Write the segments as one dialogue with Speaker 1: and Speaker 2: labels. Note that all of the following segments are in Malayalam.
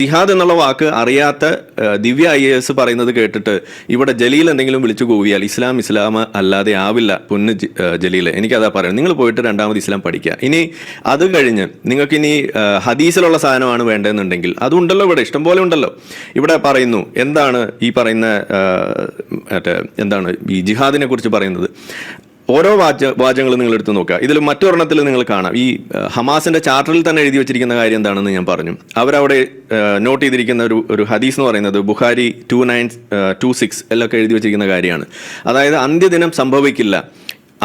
Speaker 1: ജിഹാദ് എന്നുള്ള വാക്ക് അറിയാത്ത ദിവ്യ IAS പറയുന്നത് കേട്ടിട്ട് ഇവിടെ ജലീൽ എന്തെങ്കിലും വിളിച്ചു കൂവിയാൽ ഇസ്ലാം അല്ലാതെ ആവില്ല പൊന്ന് ജലീൽ. എനിക്കതാ പറയാം. നിങ്ങൾ പോയിട്ട് രണ്ടാമത് ഇസ്ലാം പഠിക്കുക. ഇനി അത് കഴിഞ്ഞ് നിങ്ങൾക്ക് ഇനി ഹദീസിലുള്ള സാധനമാണ് വേണ്ടതെന്നുണ്ടെങ്കിൽ അതുണ്ടല്ലോ, ഇവിടെ ഇഷ്ടംപോലെ ഉണ്ടല്ലോ. ഇവിടെ പറയുന്നു എന്താണ് ഈ പറയുന്ന എന്താണ് ഈ ജിഹാദിനെ കുറിച്ച് പറയുന്നത്. ഓരോ വാചകങ്ങൾ നിങ്ങൾ എടുത്ത് നോക്കുക. ഇതിൽ മറ്റൊരെണ്ണത്തിൽ നിങ്ങൾ കാണാം, ഈ ഹമാസിന്റെ ചാർട്ടറിൽ തന്നെ എഴുതി വെച്ചിരിക്കുന്ന കാര്യം എന്താണെന്ന് ഞാൻ പറഞ്ഞു. അവരവിടെ നോട്ട് ചെയ്തിരിക്കുന്ന ഒരു ഹദീസ് എന്ന് പറയുന്നത് ബുഖാരി 2926 എല്ലൊക്കെ എഴുതി വെച്ചിരിക്കുന്ന കാര്യമാണ്. അതായത് അന്ത്യദിനം സംഭവിക്കില്ല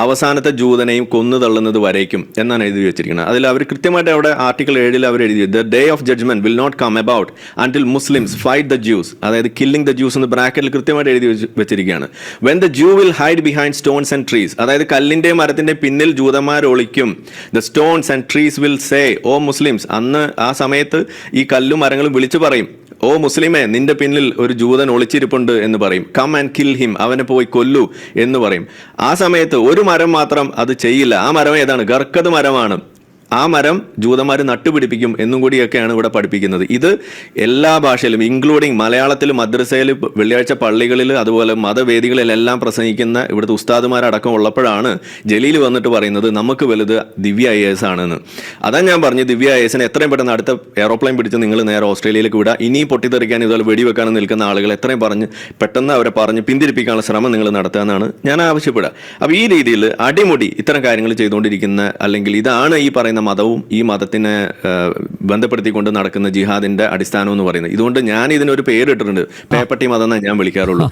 Speaker 1: അവസാനത്തെ ജൂതനെയും കൊന്നു തള്ളുന്നത് വരേക്കും എന്നാണ് എഴുതി വെച്ചിരിക്കുന്നത്. അതിൽ അവർ കൃത്യമായിട്ട് അവിടെ ആർട്ടിക്കിൾ 7 അവർ എഴുതി the day of judgment will not come about until Muslims fight the Jews, അതായത് കില്ലിംഗ് ദ ജ്യൂസ് എന്ന് ബ്രാക്കറ്റിൽ കൃത്യമായിട്ട് എഴുതി വെച്ചിരിക്കുകയാണ്. When the Jew will hide behind stones and trees, അതായത് കല്ലിന്റെയും മരത്തിന്റെ പിന്നിൽ ജൂതന്മാർ ഒളിക്കും. The stones and trees will say O Muslims, അന്ന് ആ സമയത്ത് ഈ കല്ലും മരങ്ങളും വിളിച്ചു പറയും, ഓ മുസ്ലിമേ നിന്റെ പിന്നിൽ ഒരു ജൂതൻ ഒളിച്ചിരിപ്പുണ്ട് എന്ന് പറയും. കം ആൻഡ് കിൽ ഹിം, അവനെ പോയി കൊല്ലു എന്ന് പറയും. ആ സമയത്ത് ഒരു മരം മാത്രം അത് ചെയ്യില്ല. ആ മരം ഏതാണ്? ഗർക്കത് മരമാണ്. ആ മരം ജൂതന്മാർ നട്ടുപിടിപ്പിക്കും എന്നും കൂടിയൊക്കെയാണ് ഇവിടെ പഠിപ്പിക്കുന്നത്. ഇത് എല്ലാ ഭാഷയിലും ഇൻക്ലൂഡിങ് മലയാളത്തിൽ മദ്രസയിൽ വെള്ളിയാഴ്ച പള്ളികളിൽ അതുപോലെ മതവേദികളിലെല്ലാം പ്രസംഗിക്കുന്ന ഇവിടുത്തെ ഉസ്താദുമാരടക്കം ഉള്ളപ്പോഴാണ് ജലീൽ വന്നിട്ട് പറയുന്നത് നമുക്ക് വലുത് ദിവ്യ IAS ആണെന്ന്. അതാ ഞാൻ പറഞ്ഞു, ദിവ്യ IASനെ എത്രയും പെട്ടെന്ന് അടുത്ത എയറോപ്ലെയിൻ പിടിച്ച് നിങ്ങൾ നേരെ ഓസ്ട്രേലിയയിലേക്ക് വിടുക. ഇനി പൊട്ടിത്തെറിക്കാൻ ഇതുപോലെ വെടിവെക്കാനും നിൽക്കുന്ന ആളുകൾ എത്രയും പെട്ടെന്ന് അവരെ പറഞ്ഞ് പിന്തിരിപ്പിക്കാനുള്ള ശ്രമം നിങ്ങൾ നടത്തുക എന്നാണ് ഞാൻ ആവശ്യപ്പെടുക. അപ്പോൾ ഈ രീതിയിൽ അടിമുടി ഇത്തരം കാര്യങ്ങൾ ചെയ്തുകൊണ്ടിരിക്കുന്ന, അല്ലെങ്കിൽ ഇതാണ് ഈ പറയുന്ന മതവും ഈ മതത്തിനെ ബന്ധപ്പെടുത്തിക്കൊണ്ട് നടക്കുന്ന ജിഹാദിന്റെ അടിസ്ഥാനം എന്ന് പറയുന്നത്. ഇതുകൊണ്ട് ഞാൻ ഇതിനൊരു പേരിട്ടിട്ടുണ്ട്, പേപ്പട്ടി മതം എന്നാണ് ഞാൻ വിളിക്കാറുള്ളൂ.